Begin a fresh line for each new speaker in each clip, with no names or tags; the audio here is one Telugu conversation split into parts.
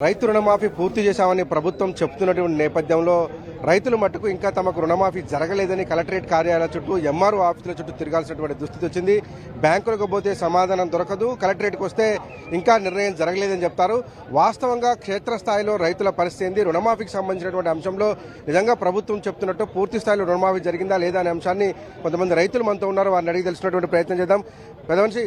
రైతు రుణమాఫీ పూర్తి చేశామని ప్రభుత్వం చెప్తున్నటువంటి నేపథ్యంలో రైతులు మట్టుకు ఇంకా తమకు రుణమాఫీ జరగలేదని కలెక్టరేట్ కార్యాలయాల చుట్టూ ఎంఆర్ఓ ఆఫీసుల చుట్టూ తిరగాల్సినటువంటి దుస్థితి వచ్చింది. బ్యాంకులకు పోతే సమాధానం దొరకదు, కలెక్టరేట్కి వస్తే ఇంకా నిర్ణయం జరగలేదని చెప్తారు. వాస్తవంగా క్షేత్రస్థాయిలో రైతుల పరిస్థితి ఏంది, రుణమాఫీకి సంబంధించినటువంటి అంశంలో నిజంగా ప్రభుత్వం చెప్తున్నట్టు పూర్తి స్థాయిలో రుణమాఫీ జరిగిందా లేదా అనే అంశాన్ని కొంతమంది రైతులు మనతో ఉన్నారు, వారిని అడిగి తెలిసినటువంటి ప్రయత్నం చేద్దాం. పెద్దమనిషి,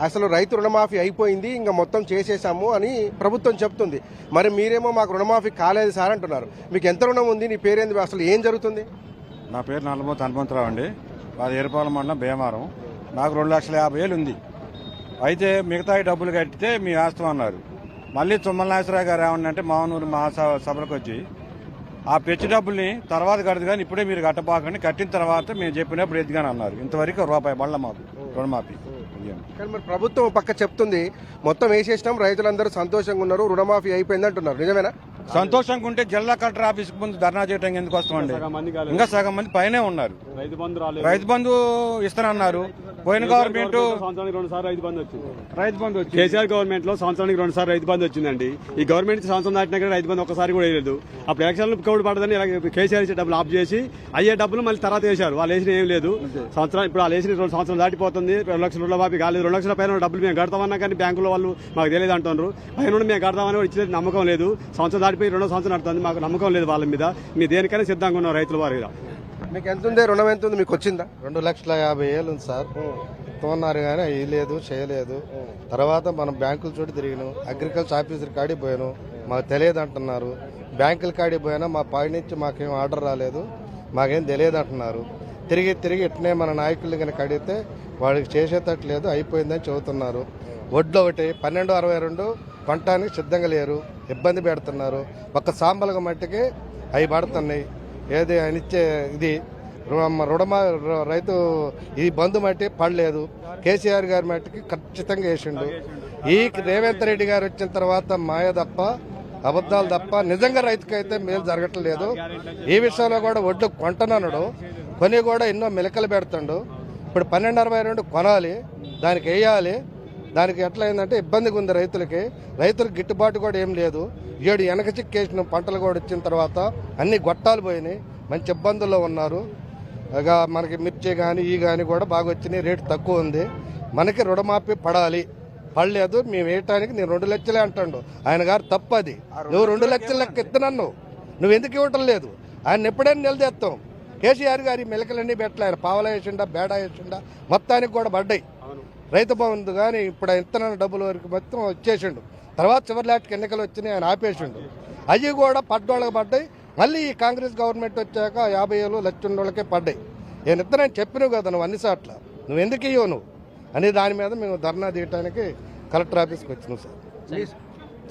అసలు రైతు రుణమాఫీ అయిపోయింది, ఇంకా మొత్తం చేసేసాము అని ప్రభుత్వం చెప్తుంది. మరి మీరేమో మాకు రుణమాఫీ కాలేదు సార్ అంటున్నారు. మీకు ఎంత రుణం ఉంది, నీ పేరేంది, అసలు ఏం జరుగుతుంది?
నా పేరు నల్లమూత హనుమంతరావు అండి. మాది ఏరుపాలెం మండలం భీమారం. నాకు 2,50,000 ఉంది. అయితే మిగతా డబ్బులు కట్టితే మీ ఆస్తం అన్నారు. మళ్ళీ తుమ్మల నాగేశ్వరరావు గారు ఏమన్నంటే మామూలు మహాసభలకు వచ్చి ఆ పెచ్చు డబ్బుల్ని తర్వాత కడదు కానీ ఇప్పుడే మీరు కట్టబాకండి, కట్టిన తర్వాత మేము చెప్పినప్పుడు ఎదిగాని అన్నారు. ఇంతవరకు రూపాయి బళ్ళ మాకు రుణమాఫీ.
కానీ మరి ప్రభుత్వం పక్క చెప్తుంది మొత్తం వేసేసినాం, రైతులందరూ సంతోషంగా ఉన్నారు, రుణమాఫీ అయిపోయింది అంటున్నారు. నిజమేనా?
సంతోషంగా ఉంటే జిల్లా కలెక్టర్ ఆఫీస్ ముందు ధర్నా చేయడానికి ఎందుకు వస్తామండి? ఇంకా సగం మంది పైనే ఉన్నారు. రైతు బంధు ఇస్తానన్నారు. పోయిన గవర్నమెంట్
సంవత్సరానికి 2 సార్లు రైతు బంధు వచ్చింది. కేసీఆర్ గవర్నమెంట్ లో సంవత్సరానికి 2 సార్లు రైతు బంధు వచ్చిందండి. ఈ గవర్నమెంట్ సంవత్సరం దాటినా కూడా రైతు బంధు ఒకసారి కూడా వేయలేదు. అప్పుడు ఎలక్షన్లు కౌడు పడదని కేసీఆర్ ఇచ్చే డబ్బులు ఆఫ్ చేసి అయ్యే డబ్బులు మళ్ళీ తర్వాత వేశారు. వాళ్ళు వేసిన ఏం లేదు. సంవత్సరం ఇప్పుడు వాళ్ళు వేసిన 2 సంవత్సరాలు దాటిపోతుంది. 2 లక్షల రుణమాఫీ కాలేదు. 2 లక్షల పైన డబ్బులు మేము కడతామన్నా కానీ బ్యాంకులో వాళ్ళు మాకు తెలియదు అంటున్నారు. పైన మేము కడతామని ఇచ్చిన నమ్మకం లేదు. సంవత్సరం దాటిపోయి 2వ సంవత్సరం నడుతుంది. మాకు నమ్మకం లేదు వాళ్ళ మీద. మీ దేనికైనా సిద్ధంగా ఉన్నాం రైతుల వారి.
మీకు ఎంత ఉంది రుణం? ఎంత ఉంది మీకు? వచ్చిందా?
2,50,000 ఉంది సార్. ఇస్తున్నారు కానీ అవి లేదు, చేయలేదు. తర్వాత మనం బ్యాంకుల చుట్టూ తిరిగినాం, అగ్రికల్చర్ ఆఫీసర్ కాడికి పోయాను, మాకు తెలియదు అంటున్నారు. బ్యాంకుల కాడికి పోయినా మా పై నుంచి మాకేం ఆర్డర్ రాలేదు, మాకేం తెలియదు అంటున్నారు. తిరిగి ఇట్నే మన నాయకులు కనుక అడిగితే వాడికి చేసేటట్లేదు, అయిపోయిందని చెబుతున్నారు. వడ్లు ఒకటి 12.62 కొనటానికి సిద్ధంగా లేరు, ఇబ్బంది పెడుతున్నారు. ఒక్క సాంబలుగా మట్టికి అవి పడుతున్నాయి. ఏది ఆయన ఇచ్చే ఇది రైతు ఈ బంధు మట్టి పడలేదు. కేసీఆర్ గారి మట్టికి ఖచ్చితంగా వేసిండు. ఈ రేవంత్ రెడ్డి గారు వచ్చిన తర్వాత మాయ తప్ప అబద్దాలు తప్ప నిజంగా రైతుకైతే మేలు జరగట్లేదు. ఈ విషయంలో కూడా ఒడ్లు కొంటనన్నాడు, కొని కూడా ఎన్నో మెలకలు పెడుతుండు. ఇప్పుడు 12.62 కొనాలి, దానికి వేయాలి. దానికి ఎట్లా అయిందంటే ఇబ్బందిగా ఉంది రైతులకి. రైతులకు గిట్టుబాటు కూడా ఏం లేదు. ఏడు వెనక చిక్కేసిన పంటలు కూడా వచ్చిన తర్వాత అన్ని గొట్టాలు పోయినాయి, మంచి ఇబ్బందుల్లో ఉన్నారు. ఇక మనకి మిర్చి కానీ ఈ కానీ కూడా బాగా వచ్చినాయి, రేటు తక్కువ ఉంది. మనకి రుణమాఫీ పడలేదు. మేము వేయటానికి నేను 2 లక్షలే అంటాడు ఆయన గారు. తప్పది. నువ్వు 2 లక్షల లెక్క ఇస్తున్నాను, నువ్వు ఎందుకు ఇవ్వటం లేదు? ఆయన ఎప్పుడైనా నిలదీస్తాం. కేసీఆర్ గారి మెలకలన్నీ పెట్టలే. ఆయన పావలా వేసిండా, బేడా వేసిండా, మొత్తానికి కూడా పడ్డాయి. రైతు బంధు కానీ ఇప్పుడు ఇత్తనాల డబ్బుల వరకు మొత్తం వచ్చేసిండు. తర్వాత చివరి లాటికి ఎన్నికలు వచ్చినాయి, ఆయన ఆపేసిండు. అవి కూడా పడ్డోళ్ళకి పడ్డాయి. మళ్ళీ ఈ కాంగ్రెస్ గవర్నమెంట్ వచ్చాక 50,000 లక్ష వాళ్ళకే పడ్డాయి. నేను ఇత్తనాన్ని చెప్పినావు కదా నువ్వు అన్నిసార్ల, నువ్వు ఎందుకు ఇవ్వవు నువ్వు అని దాని మీద మేము ధర్నా తీయడానికి కలెక్టర్ ఆఫీస్కి వచ్చినాం సార్.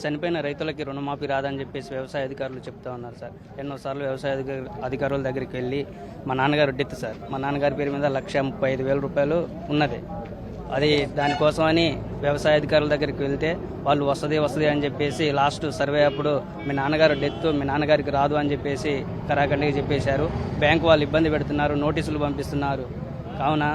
చనిపోయిన రైతులకి రుణమాఫీ రాదని చెప్పేసి వ్యవసాయ అధికారులు చెప్తా ఉన్నారు సార్. ఎన్నోసార్లు వ్యవసాయ అధికారుల దగ్గరికి వెళ్ళి మా నాన్నగారు డెత్ సార్, మా నాన్నగారి పేరు మీద 1,35,000 రూపాయలు ఉన్నది. అది దానికోసమని వ్యవసాయ అధికారుల దగ్గరికి వెళ్తే వాళ్ళు వస్తుంది అని చెప్పేసి లాస్ట్ సర్వే అప్పుడు మీ నాన్నగారు డెత్, మీ నాన్నగారికి రాదు అని చెప్పేసి కరాఖండిగా చెప్పేశారు. బ్యాంకు వాళ్ళు ఇబ్బంది పెడుతున్నారు, నోటీసులు పంపిస్తున్నారు. కావున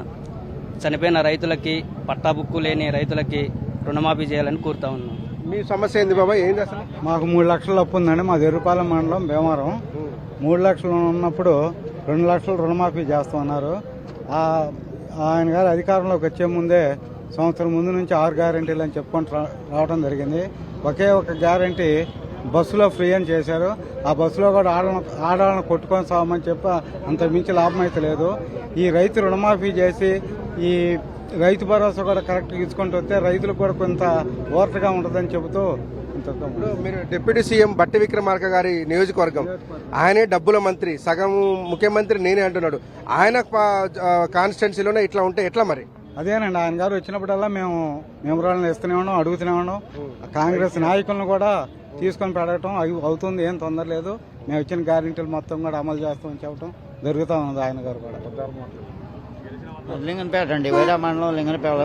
చనిపోయిన రైతులకి, పట్టా బుక్కు లేని రైతులకి రుణమాఫీ చేయాలని కోరుతా ఉన్నాం.
మీ సమస్య ఏంది బాబా? ఏంది అసలు?
మాకు 3 లక్షలు అప్పు ఉందండి. మాది ఏరుపాలెం మండలం భీమారం. 3 లక్షలు ఉన్నప్పుడు 2 లక్షలు రుణమాఫీ చేస్తామన్నారు. ఆయన గారు అధికారంలోకి వచ్చే ముందే సంవత్సరం ముందు నుంచి 6 గ్యారెంటీలు అని చెప్పుకుంటూ రావడం జరిగింది. ఒకే ఒక గ్యారెంటీ బస్సులో ఫ్రీ అని చేశారు. ఆ బస్సులో కూడా ఆడాలను కొట్టుకొని సామని చెప్పి అంత మించి లాభం అయితే లేదు. ఈ రైతు రుణమాఫీ చేసి ఈ రైతు భరోసా కూడా కరెక్ట్గా ఇచ్చుకుంటూ వస్తే రైతులకు కూడా కొంత ఓర్తగా ఉంటుందని చెబుతూ
మీరు డిప్యూటీ సీఎం బట్టి విక్రమార్క గారి నియోజకవర్గం, ఆయనే డబ్బుల మంత్రి, సగం ముఖ్యమంత్రి నేనే అంటున్నాడు. ఆయన కాన్స్టిట్యున్సీలోనే ఇట్లా ఉంటే ఎట్లా మరి?
అదేనండి, ఆయన గారు వచ్చినప్పుడల్లా మేము మెమోరాలను ఇస్తూనే ఉన్నాం, అడుగుతూనే ఉన్నాం. కాంగ్రెస్ నాయకులను కూడా తీసుకొని పెడగటం అవుతుంది, ఏం తొందర లేదు. మేము ఇచ్చిన గ్యారెంటీలు మొత్తం కూడా అమలు చేస్తామని చెప్పడం జరుగుతూ ఉంది. ఆయన గారు కూడా
లింగనపేట అండి, వైరా మండలం లింగనపేట.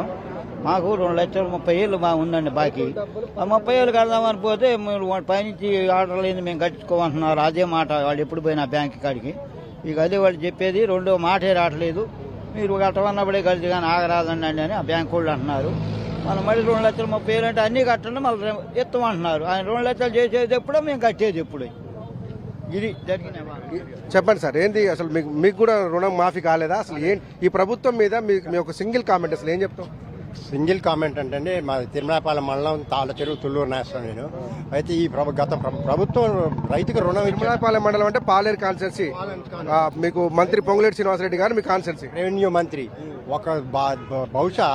మాకు 2,30,000 మా ఉందండి బాకీ. ఆ 30,000 కడదామని పోతే మీరు పైనుంచి ఆర్డర్ లేదు, మేము కట్టించుకోమంటున్నారు. అదే మాట వాళ్ళు ఎప్పుడు పోయినా బ్యాంక్ కాడికి. ఇక అదే వాళ్ళు చెప్పేది, రెండో మాటే రావట్లేదు. మీరు కట్టమన్నప్పుడే కలిసి కానీ ఆగరాదండి అని ఆ బ్యాంక్ వాళ్ళు అంటున్నారు. మనం మళ్ళీ 2,30,000 అంటే అన్ని కట్టండి మళ్ళీ ఇస్తామంటున్నారు. ఆయన 2 లక్షలు చేసేది ఎప్పుడో మేము కట్టేది ఎప్పుడు. ఇది జరిగిన
చెప్పండి సార్, ఏంది అసలు మీకు కూడా రుణం మాఫీ కాలేదా? అసలు ఈ ప్రభుత్వం మీద మీ ఒక సింగిల్ కామెంట్ అసలు ఏం చెప్తాం?
సింగిల్ కామెంట్ అంటే మా తిరుమలాపాలెం మండలం తాళ్ళ చెరువు తుళ్ళూరు నేస్తాను నేను. అయితే ఈ గత ప్రభుత్వం రైతుకు రుణం
తిరుమలాపాలెం మండలం అంటే పాలేరు కాన్స్టిట్యున్సీ, మీకు మంత్రి పొంగులేటి శ్రీనివాసరెడ్డి గారు మీ కాన్స్టిట్యున్సీ
రెవెన్యూ మంత్రి. ఒక బహుశా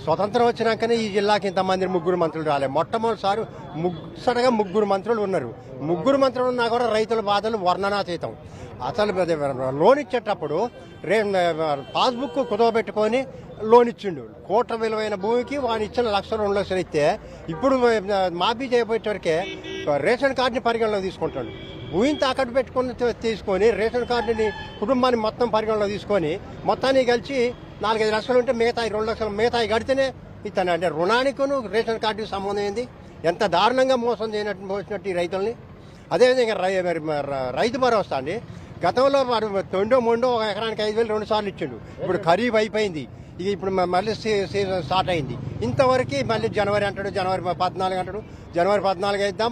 స్వతంత్రం వచ్చినాకనే ఈ జిల్లాకి ఇంతమంది 3 మంత్రులు రాలే. మొట్టమొదటిసారి ముగ్గురుగా 3 మంత్రులు ఉన్నారు. 3 మంత్రులు ఉన్నా కూడా రైతుల బాధలు వర్ణనాతీతం. అసలు లోన్ ఇచ్చేటప్పుడు పాస్బుక్ కుదవబెట్టుకొని లోన్ ఇచ్చిండు. కోట్ల విలువైన భూమికి వాడు ఇచ్చిన 1,00,000 2 లక్షలు ఇస్తే ఇప్పుడు మాఫీ చేయబోయేటవరకే రేషన్ కార్డుని పరిగణలో తీసుకుంటాడు. భూమిని తాకట్టు పెట్టుకుని తీసుకొని రేషన్ కార్డుని కుటుంబాన్ని మొత్తం పరిగణలో తీసుకొని మొత్తాన్ని కలిసి 4-5 లక్షలు ఉంటే మిగతా 2 లక్షలు మిగతా కడితేనే ఇతను. అంటే రుణానికిను రేషన్ కార్డుకి సంబంధం ఏంది? ఎంత దారుణంగా మోసం మోసినట్టు ఈ రైతుల్ని. అదేవిధంగా రైతు భరోసా అండి. గతంలో వాడు 2 ఒక ఎకరానికి 5,000 2 సార్లు ఇచ్చిండు. ఇప్పుడు ఖరీఫ్ అయిపోయింది, ఇక ఇప్పుడు మళ్ళీ సీజన్ స్టార్ట్ అయింది. ఇంతవరకు మళ్ళీ జనవరి అంటాడు, జనవరి 14 అంటాడు. జనవరి 14 అయిద్దాం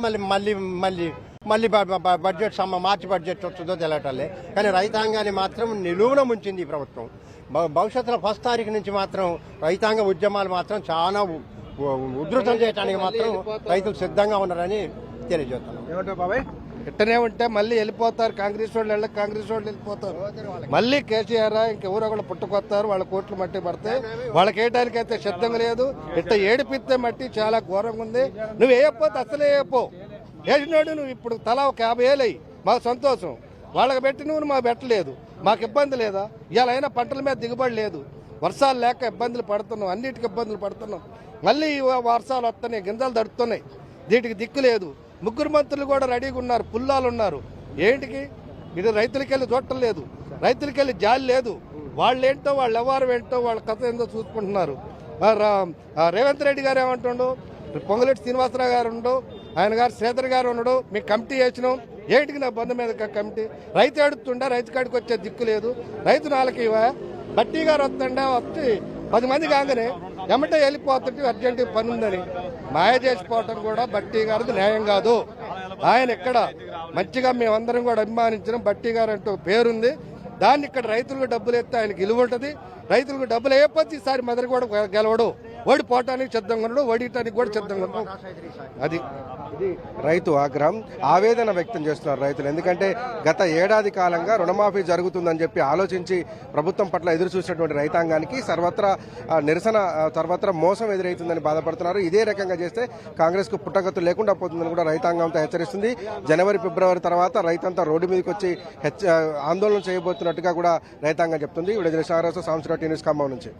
మళ్ళీ బడ్జెట్ మార్చి బడ్జెట్ వస్తుందో తెలియటలే. కానీ రైతాంగాన్ని మాత్రం నిలువున ముంచింది ఈ ప్రభుత్వం. భవిష్యత్తులో 1 తారీఖు నుంచి మాత్రం రైతాంగ ఉద్యమాలు మాత్రం చాలా ఉధృతం చేయడానికి మాత్రం రైతులు సిద్ధంగా ఉన్నారని తెలియజేస్తున్నాం.
ఏమంటారు బాబాయ్?
ఇట్టనే ఉంటే మళ్ళీ వెళ్ళిపోతారు. కాంగ్రెస్ వాళ్ళు వెళ్ళిపోతారు. మళ్ళీ కేసీఆర్ ఇంకెవరో ఒకళ్ళు పుట్టుకొస్తారు. వాళ్ళ కోట్లు మట్టి పడితే వాళ్ళకి వేయడానికైతే సిద్ధంగా లేదు. ఇట్ట ఏడిపిస్తే మట్టి చాలా ఘోరంగా ఉంది. నువ్వు వేయకపోతే అసలే వేయపో. వేసినాడు నువ్వు ఇప్పుడు తలా ఒక 50,000 అయ్యి మాకు సంతోషం. వాళ్ళకి పెట్టి నువ్వు మాకు పెట్టలేదు, మాకు ఇబ్బంది లేదా? ఇవాళ అయినా పంటల మీద దిగుబడి లేదు, వర్షాలు లేక ఇబ్బందులు పడుతున్నాం, అన్నిటికీ ఇబ్బందులు పడుతున్నాం. మళ్ళీ వర్షాలు వస్తున్నాయి, గింజలు తడుతున్నాయి, వీటికి దిక్కు లేదు. 3 మంత్రులు కూడా రెడీగా ఉన్నారు, పుల్లాలు ఉన్నారు. ఏంటికి ఇది? రైతులకి వెళ్ళి చూడటం లేదు, రైతులకి వెళ్ళి జాలి లేదు. వాళ్ళేంటో వాళ్ళ వ్యవహారం ఏంటో వాళ్ళ కథ ఏందో చూసుకుంటున్నారు. రేవంత్ రెడ్డి గారు ఏమంటుండు, పొంగులేటి శ్రీనివాసరావు గారు ఉండు, ఆయన గారు శ్రీధర్ గారు ఉన్నాడు, మీకు కమిటీ వేసినాం. ఏంటికి నా బంధు మీద కమిటీ? రైతు అడుగుతుండే, రైతు కాడికి వచ్చే దిక్కు లేదు. రైతు 4 బట్టి గారు వస్తుండే, వచ్చి 10 మంది కాగానే ఎమ్మటే వెళ్ళిపోతుంటే అర్జెంట్ పని ఉందని మాయ చేసిపోవటం కూడా బట్టి గారిది న్యాయం కాదు. ఆయన ఇక్కడ మంచిగా మేమందరం కూడా అభిమానించిన బట్టి గారు అంటూ పేరుంది. దాన్ని ఇక్కడ రైతులకు డబ్బులు ఎత్తే ఆయనకి విలువ ఉంటుంది. రైతులకు డబ్బులు వేయకపోతే ఈసారి మొదలు కూడా గెలవడు, ఓడిపోవటానికి సిద్ధంగా ఉన్నాడు, ఓడియటానికి కూడా సిద్ధంగా ఉన్నాడు. అది
రైతు ఆగ్రహం, ఆవేదన వ్యక్తం చేస్తున్నారు రైతులు. ఎందుకంటే గత ఏడాది కాలంగా రుణమాఫీ జరుగుతుందని చెప్పి ఆలోచించి ప్రభుత్వం పట్ల ఎదురు చూసినటువంటి రైతాంగానికి సర్వత్రా నిరసన, సర్వత్రా మోసం ఎదురవుతుందని బాధపడుతున్నారు. ఇదే రకంగా చేస్తే కాంగ్రెస్ కు పుట్టగత్తు లేకుండా పోతుందని కూడా రైతాంగంతో హెచ్చరిస్తుంది. జనవరి ఫిబ్రవరి తర్వాత రైతంతా రోడ్డు మీదకి వచ్చి ఆందోళన చేయబోతున్నట్టుగా కూడా రైతాంగం చెప్తుంది. విడుదల సాంస్కృతిక న్యూస్ ఖమ్మం నుంచి.